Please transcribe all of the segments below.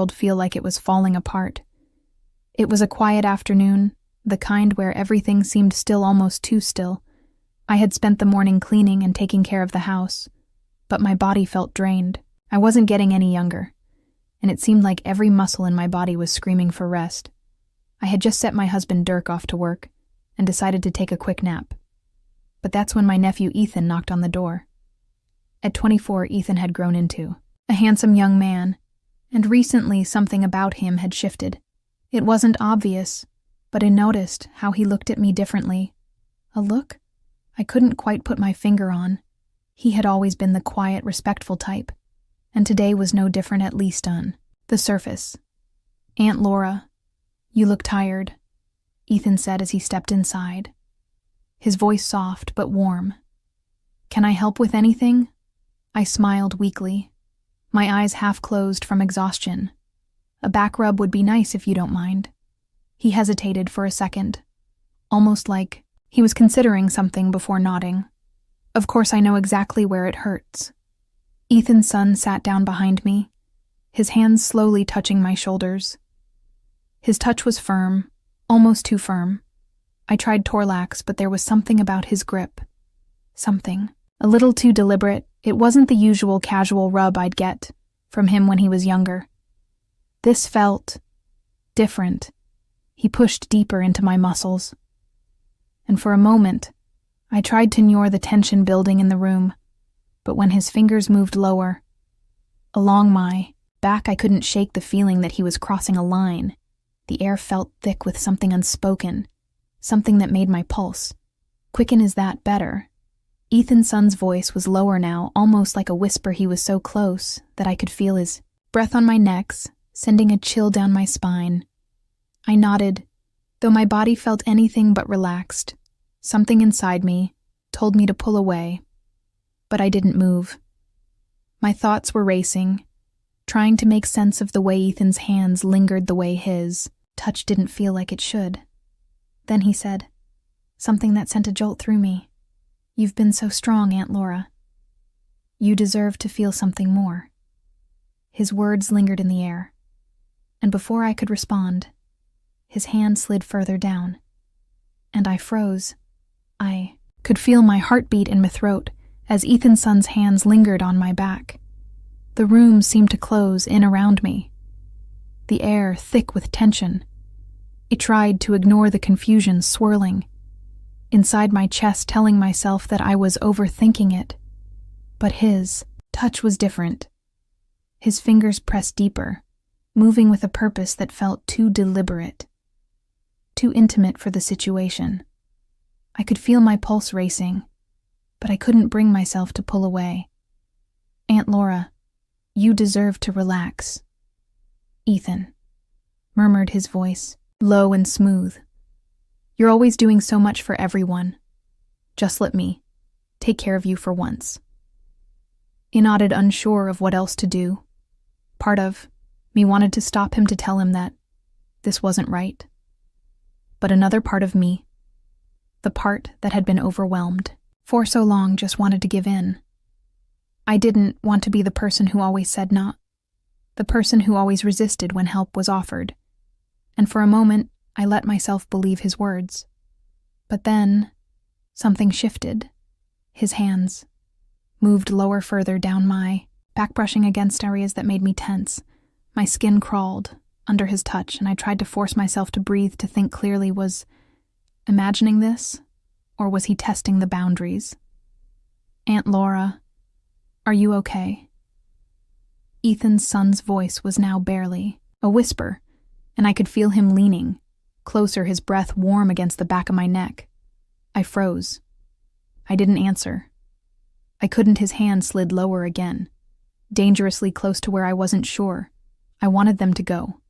world feel like it was falling apart. It was a quiet afternoon, the kind where everything seemed still, almost too still. I had spent the morning cleaning and taking care of the house, but my body felt drained. I wasn't getting any younger, and it seemed like every muscle in my body was screaming for rest. I had just set my husband Dirk off to work and decided to take a quick nap. But that's when my nephew Ethan knocked on the door. At 24, Ethan had grown into a handsome young man, and recently something about him had shifted. It wasn't obvious, but I noticed how he looked at me differently. A look I couldn't quite put my finger on. He had always been the quiet, respectful type, and today was no different, at least on the surface. "Aunt Laura, you look tired," Ethan said as he stepped inside. His voice soft but warm. "Can I help with anything?" I smiled weakly, my eyes half closed from exhaustion. "A back rub would be nice if you don't mind." He hesitated for a second, almost like he was considering something before nodding. "Of course, I know exactly where it hurts." Ethan's son sat down behind me, his hands slowly touching my shoulders. His touch was firm, almost too firm. I tried Torlax, but there was something about his grip. Something a little too deliberate. It wasn't the usual casual rub I'd get from him when he was younger. This felt different. He pushed deeper into my muscles. And for a moment, I tried to ignore the tension building in the room, but when his fingers moved lower, along my back, I couldn't shake the feeling that he was crossing a line. The air felt thick with something unspoken, something that made my pulse quicken. "Is that better?" Ethan's son's voice was lower now, almost like a whisper. He was so close that I could feel his breath on my neck, sending a chill down my spine. I nodded, though my body felt anything but relaxed. Something inside me told me to pull away, but I didn't move. My thoughts were racing, trying to make sense of the way Ethan's hands lingered the way his touch didn't feel like it should. Then he said something that sent a jolt through me. "You've been so strong, Aunt Laura. You deserve to feel something more." His words lingered in the air, and before I could respond, his hand slid further down, and I froze. I could feel my heartbeat in my throat as Ethan's son's hands lingered on my back. The room seemed to close in around me, the air thick with tension. I tried to ignore the confusion swirling inside my chest, telling myself that I was overthinking it. But his touch was different. His fingers pressed deeper, moving with a purpose that felt too deliberate, too intimate for the situation. I could feel my pulse racing, but I couldn't bring myself to pull away. "Aunt Laura, you deserve to relax." "Ethan," murmured his voice, low and smooth. "You're always doing so much for everyone. Just let me take care of you for once." He nodded, unsure of what else to do. Part of me wanted to stop him, to tell him that this wasn't right. But another part of me, the part that had been overwhelmed for so long, just wanted to give in. I didn't want to be the person who always said not, the person who always resisted when help was offered. And for a moment, I let myself believe his words. But then, something shifted. His hands moved lower, further down my back, brushing against areas that made me tense. My skin crawled under his touch, and I tried to force myself to breathe, to think clearly. Was imagining this, or was he testing the boundaries? "Aunt Laura, are you okay?" Ethan's son's voice was now barely a whisper, and I could feel him leaning closer, his breath warm against the back of my neck. I froze. I didn't answer. I couldn't. His hand slid lower again, dangerously close to where I wasn't sure I wanted them to go.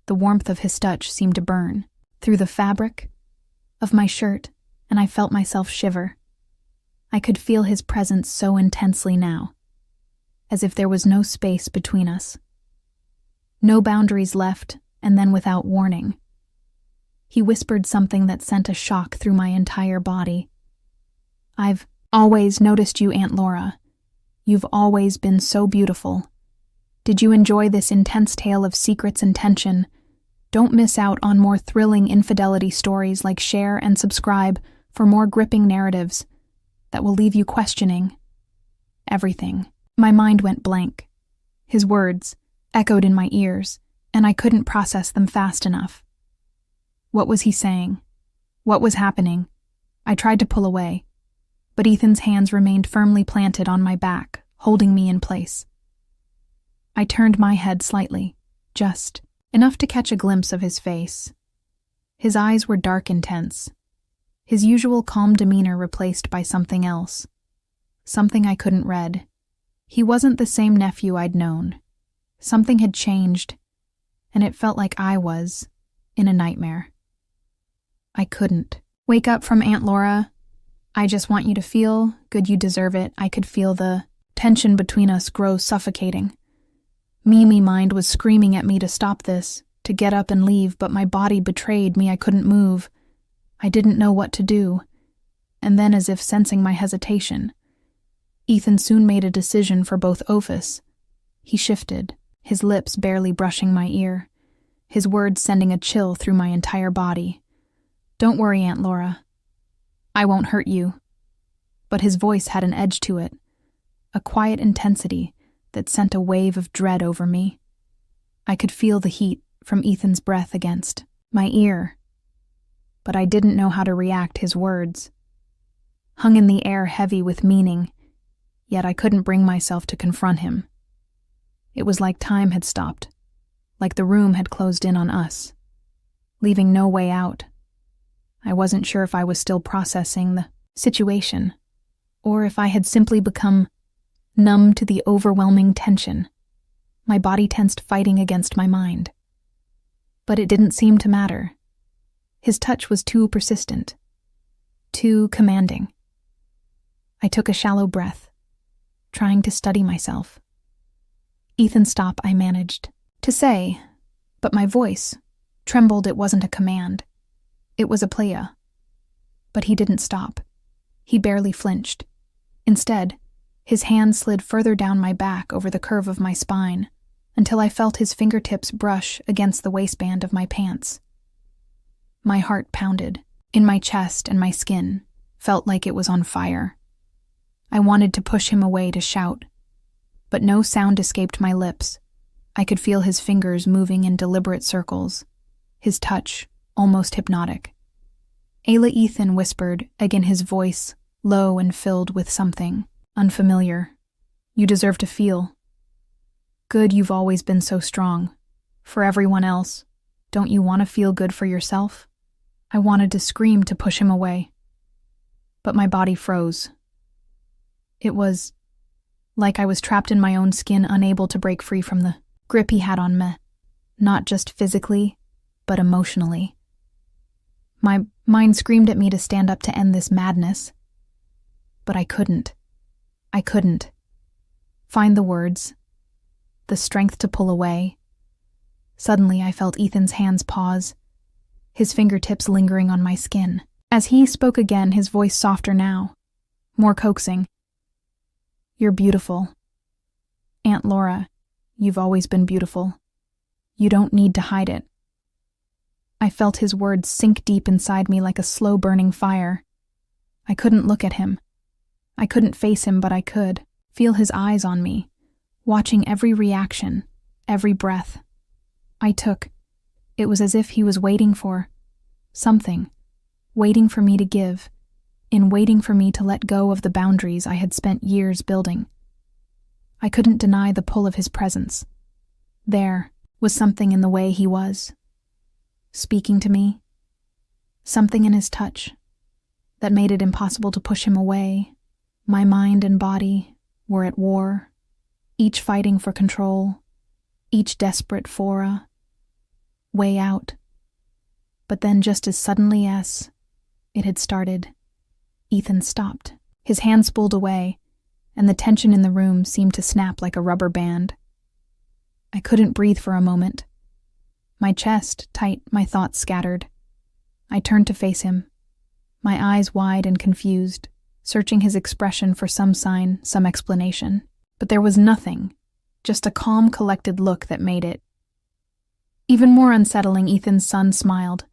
The warmth of his touch seemed to burn through the fabric of my shirt, and I felt myself shiver. I could feel his presence so intensely now, as if there was no space between us. No boundaries left, and then without warning, he whispered something that sent a shock through my entire body. "I've always noticed you, Aunt Laura. You've always been so beautiful. Did you enjoy this intense tale of secrets and tension? Don't miss out on more thrilling infidelity stories. Share and subscribe for more gripping narratives that will leave you questioning everything. My mind went blank. His words echoed in my ears, and I couldn't process them fast enough. What was he saying? What was happening? I tried to pull away, but Ethan's hands remained firmly planted on my back, holding me in place. I turned my head slightly, just enough to catch a glimpse of his face. His eyes were dark and tense, his usual calm demeanor replaced by something else. Something I couldn't read. He wasn't the same nephew I'd known. Something had changed, and it felt like I was in a nightmare. I couldn't wake up from Aunt Laura. I just want you to feel good, you deserve it. I could feel the tension between us grow suffocating. Mimi mind was screaming at me to stop this, to get up and leave, but my body betrayed me. I couldn't move. I didn't know what to do. And then, as if sensing my hesitation, Ethan soon made a decision for both of us. He shifted, his lips barely brushing my ear, his words sending a chill through my entire body. Don't worry, Aunt Laura. I won't hurt you. But his voice had an edge to it, a quiet intensity that sent a wave of dread over me. I could feel the heat from Ethan's breath against my ear, but I didn't know how to react. His words hung in the air heavy with meaning, yet I couldn't bring myself to confront him. It was like time had stopped, like the room had closed in on us, leaving no way out. I wasn't sure if I was still processing the situation, or if I had simply become numb to the overwhelming tension. My body tensed, fighting against my mind. But it didn't seem to matter. His touch was too persistent, too commanding. I took a shallow breath, trying to steady myself. Ethan, stop, I managed to say, but my voice trembled. It wasn't a command. It was a plea. But he didn't stop. He barely flinched. Instead, his hand slid further down my back over the curve of my spine until I felt his fingertips brush against the waistband of my pants. My heart pounded in my chest, and my skin felt like it was on fire. I wanted to push him away, to shout, but no sound escaped my lips. I could feel his fingers moving in deliberate circles, his touch almost hypnotic. Ayla, Ethan whispered, again his voice low and filled with something unfamiliar. You deserve to feel good. You've always been so strong. For everyone else, don't you want to feel good for yourself? I wanted to scream, to push him away, but my body froze. It was like I was trapped in my own skin, unable to break free from the grip he had on me, not just physically, but emotionally. My mind screamed at me to stand up, to end this madness, but I couldn't. I couldn't find the words, the strength to pull away. Suddenly, I felt Ethan's hands pause, his fingertips lingering on my skin. As he spoke again, his voice softer now, more coaxing. You're beautiful. Aunt Laura, you've always been beautiful. You don't need to hide it. I felt his words sink deep inside me like a slow-burning fire. I couldn't look at him. I couldn't face him, but I could feel his eyes on me, watching every reaction, every breath I took. It was as if he was waiting for something, waiting for me to give, waiting for me to let go of the boundaries I had spent years building. I couldn't deny the pull of his presence. There was something in the way he was speaking to me, something in his touch that made it impossible to push him away. My mind and body were at war, each fighting for control, each desperate for a way out. But then, just as suddenly as it had started, Ethan stopped. His hands pulled away, and the tension in the room seemed to snap like a rubber band. I couldn't breathe for a moment. My chest tight, my thoughts scattered. I turned to face him, my eyes wide and confused, searching his expression for some sign, some explanation. But there was nothing. just a calm, collected look that made it. Even more unsettling, Ethan's son smiled.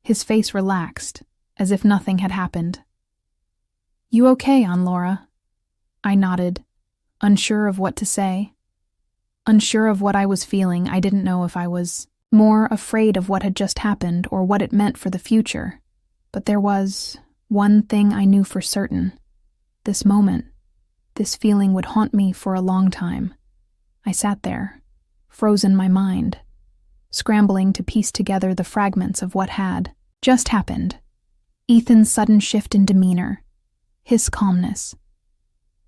His face relaxed, as if nothing had happened. "You okay, Aunt Laura?" I nodded, unsure of what to say. Unsure of what I was feeling. I didn't know if I was more afraid of what had just happened or what it meant for the future. But there was one thing I knew for certain. This moment, this feeling would haunt me for a long time. I sat there, frozen my mind, scrambling to piece together the fragments of what had just happened. Ethan's sudden shift in demeanor, his calmness,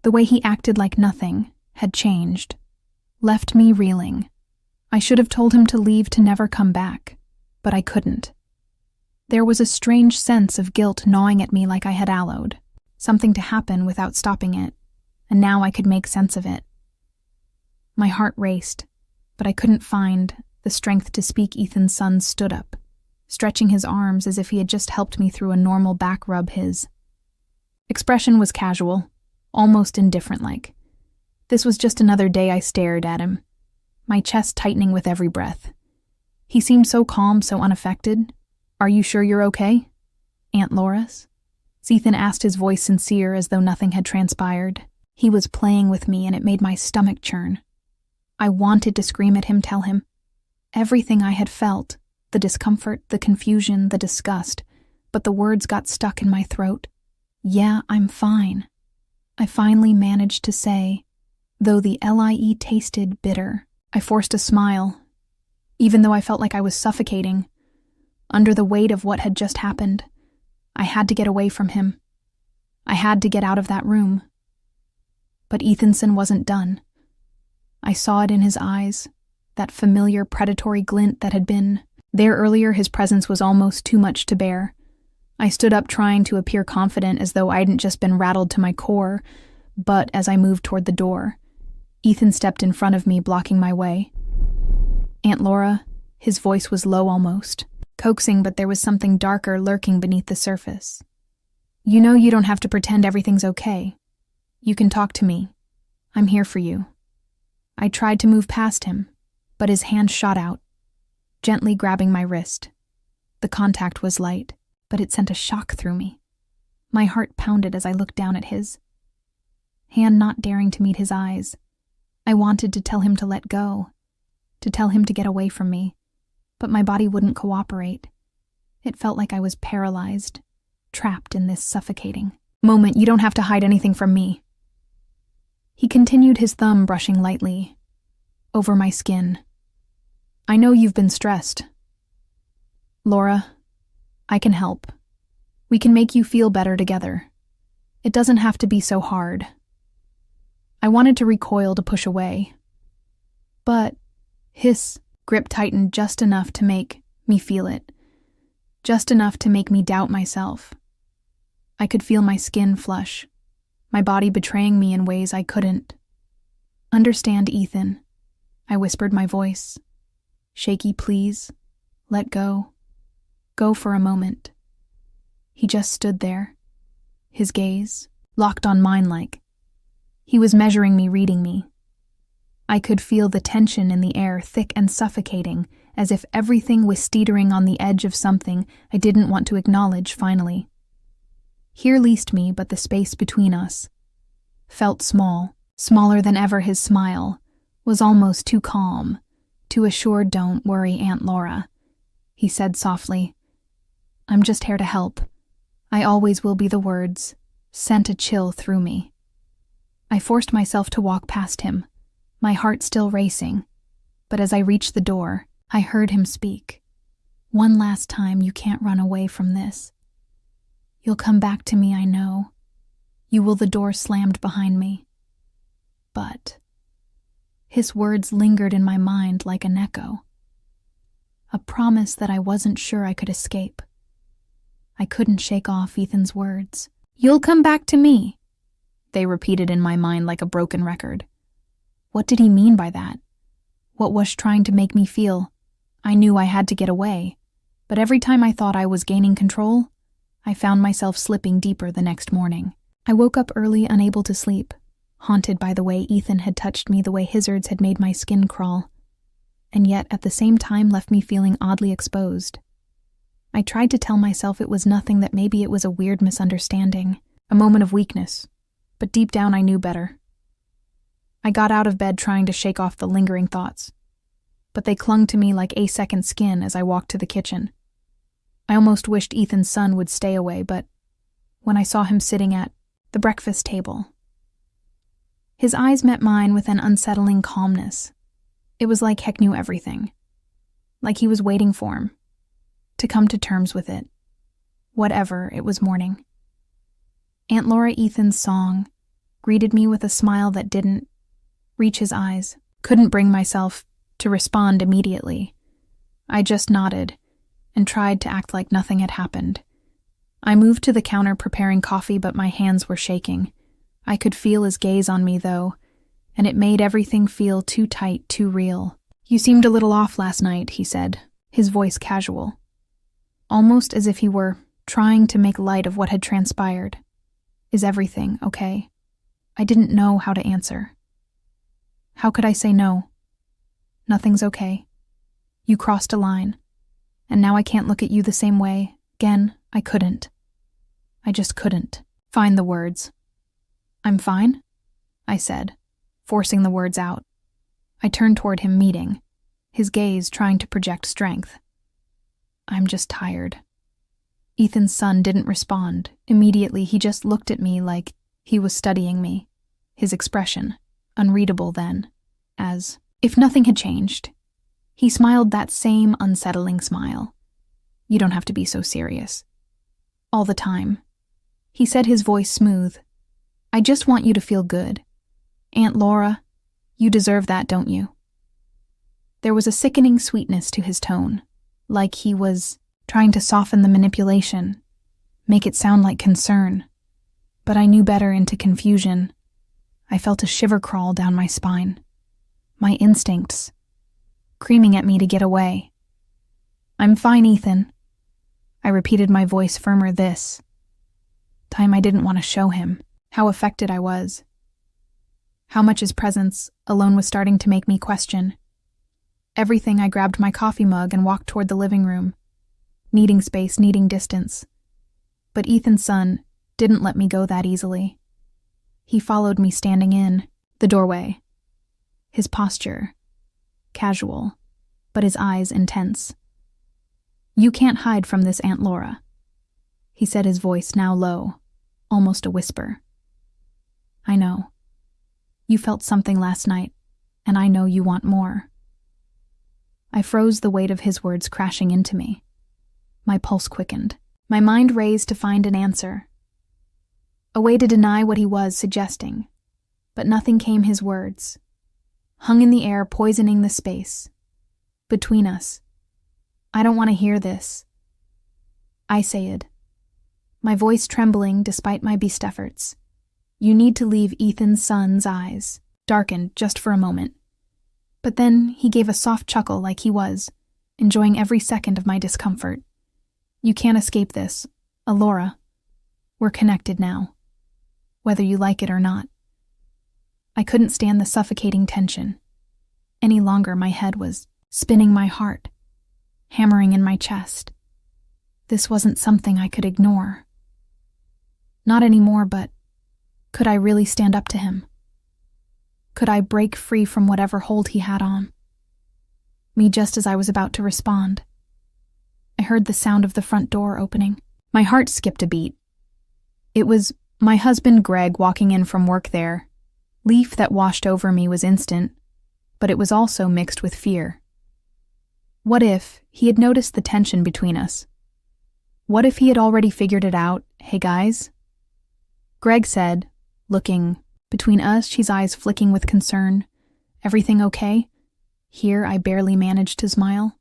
the way he acted like nothing had changed, left me reeling. I should have told him to leave, to never come back, but I couldn't. There was a strange sense of guilt gnawing at me like I had allowed something to happen without stopping it, and now I could make sense of it. My heart raced, but I couldn't find the strength to speak. Ethan's son stood up, stretching his arms as if he had just helped me through a normal back rub. His expression was casual, almost indifferent-like. This was just another day. I stared at him, my chest tightening with every breath. He seemed so calm, so unaffected. "Are you sure you're okay, Aunt Laura's?" Ethan asked, his voice sincere, as though nothing had transpired. He was playing with me, and it made my stomach churn. I wanted to scream at him, tell him everything I had felt, the discomfort, the confusion, the disgust, but the words got stuck in my throat. "Yeah, I'm fine," I finally managed to say, though the lie tasted bitter. I forced a smile, even though I felt like I was suffocating under the weight of what had just happened. I had to get away from him. I had to get out of that room. But Ethanson wasn't done. I saw it in his eyes, that familiar predatory glint that had been there earlier. His presence was almost too much to bear. I stood up, trying to appear confident, as though I hadn't just been rattled to my core, but as I moved toward the door, Ethan stepped in front of me, blocking my way. "Aunt Laura," his voice was low, almost coaxing, but there was something darker lurking beneath the surface. "You know you don't have to pretend everything's okay. You can talk to me. I'm here for you." I tried to move past him, but his hand shot out, gently grabbing my wrist. The contact was light, but it sent a shock through me. My heart pounded as I looked down at his hand, not daring to meet his eyes. I wanted to tell him to let go, to tell him to get away from me, but my body wouldn't cooperate. It felt like I was paralyzed, trapped in this suffocating moment. "You don't have to hide anything from me." He continued, his thumb brushing lightly over my skin. "I know you've been stressed. Laura, I can help. We can make you feel better together. It doesn't have to be so hard." I wanted to recoil, to push away, but his grip tightened just enough to make me feel it, just enough to make me doubt myself. I could feel my skin flush, my body betraying me in ways I couldn't understand. "Ethan," I whispered, my voice shaky, "please, let go. Go for a moment." He just stood there, his gaze locked on mine like he was measuring me, reading me. I could feel the tension in the air, thick and suffocating, as if everything was teetering on the edge of something I didn't want to acknowledge. Finally, he released me, but the space between us felt small, smaller than ever. His smile was almost too calm, too assured. "Don't worry, Aunt Laura," he said softly. "I'm just here to help. I always will be." The words sent a chill through me. I forced myself to walk past him, my heart still racing, but as I reached the door, I heard him speak. "One last time, you can't run away from this. You'll come back to me, I know. You will." The door slammed behind me. But his words lingered in my mind like an echo, a promise that I wasn't sure I could escape. I couldn't shake off Ethan's words. "You'll come back to me," they repeated in my mind like a broken record. What did he mean by that? What was trying to make me feel? I knew I had to get away, but every time I thought I was gaining control, I found myself slipping deeper. The next morning, I woke up early, unable to sleep. haunted by the way Ethan had touched me, the way his words had made my skin crawl, and yet at the same time left me feeling oddly exposed. I tried to tell myself it was nothing, that maybe it was a weird misunderstanding, a moment of weakness, but deep down I knew better. I got out of bed trying to shake off the lingering thoughts, but they clung to me like a-second skin as I walked to the kitchen. I almost wished Ethan's son would stay away, but when I saw him sitting at the breakfast table, his eyes met mine with an unsettling calmness. It was like Heck knew everything, like he was waiting for him to come to terms with it, whatever it was morning. Aunt Laura Ethan's song greeted me with a smile that didn't reach his eyes. Couldn't bring myself to respond immediately. I just nodded and tried to act like nothing had happened. I moved to the counter preparing coffee, but my hands were shaking. I could feel his gaze on me, though, and it made everything feel too tight, too real. "You seemed a little off last night," he said, his voice casual, almost as if he were trying to make light of what had transpired. "Is everything okay?" I didn't know how to answer. How could I say no? Nothing's okay. You crossed a line, and now I can't look at you the same way. Again, I couldn't. I just couldn't find the words. "I'm fine," I said, forcing the words out. I turned toward him, meeting his gaze, trying to project strength. "I'm just tired." Ethan's son didn't respond. Immediately, he just looked at me like he was studying me, his expression unreadable then, as if nothing had changed. He smiled that same unsettling smile. "You don't have to be so serious. All the time," he said, his voice smooth. "I just want you to feel good. Aunt Laura, you deserve that, don't you?" There was a sickening sweetness to his tone, like he was trying to soften the manipulation, make it sound like concern. But I knew better. Into confusion, I felt a shiver crawl down my spine, my instincts screaming at me to get away. "I'm fine, Ethan," I repeated, my voice firmer this time. I didn't want to show him how affected I was, how much his presence alone was starting to make me question everything. I grabbed my coffee mug and walked toward the living room, needing space, needing distance. But Ethan's son didn't let me go that easily. He followed me, standing in the doorway, his posture casual, but his eyes intense. "You can't hide from this, Aunt Laura," he said, his voice now low, almost a whisper. "I know. You felt something last night, and I know you want more." I froze, the weight of his words crashing into me. My pulse quickened. My mind raced to find an answer, a way to deny what he was suggesting, but nothing came. His words hung in the air, poisoning the space between us. "I don't want to hear this," I said, my voice trembling despite my best efforts. "You need to leave." Ethan's son's eyes darkened just for a moment, but then he gave a soft chuckle, like he was enjoying every second of my discomfort. "You can't escape this, Alora. We're connected now, whether you like it or not." I couldn't stand the suffocating tension any longer. My head was spinning, my heart hammering in my chest. This wasn't something I could ignore. Not anymore, but could I really stand up to him? Could I break free from whatever hold he had on me? Just as I was about to respond, I heard the sound of the front door opening. My heart skipped a beat. It was my husband, Greg, walking in from work. There, relief that washed over me was instant, but it was also mixed with fear. What if he had noticed the tension between us? What if he had already figured it out? "Hey guys," Greg said, looking between us, his eyes flicking with concern. "Everything okay?" Here I barely managed to smile.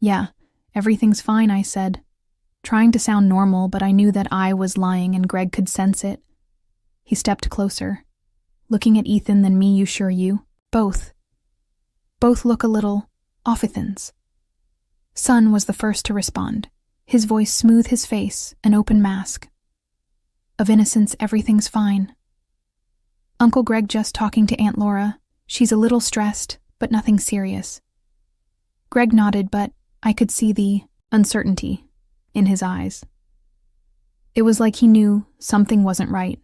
"Yeah, everything's fine," I said, trying to sound normal, but I knew that I was lying and Greg could sense it. He stepped closer, looking at Ethan, then me. "You sure you both look a little off-ithans?" Son was the first to respond, his voice smooth, his face an open mask of innocence. "Everything's fine." Uncle Greg just talking to Aunt Laura. She's a little stressed, but nothing serious. Greg nodded, but I could see the uncertainty in his eyes. It was like he knew something wasn't right,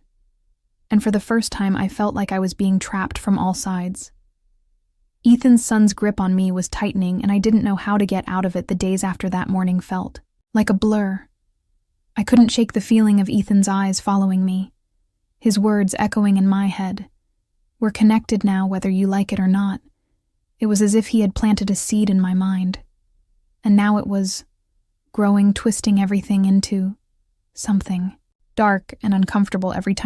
and for the first time I felt like I was being trapped from all sides. Ethan's son's grip on me was tightening, and I didn't know how to get out of it. The days after that morning felt like a blur. I couldn't shake the feeling of Ethan's eyes following me, his words echoing in my head. We're connected now, whether you like it or not. It was as if he had planted a seed in my mind, and now it was growing, twisting everything into something dark and uncomfortable every time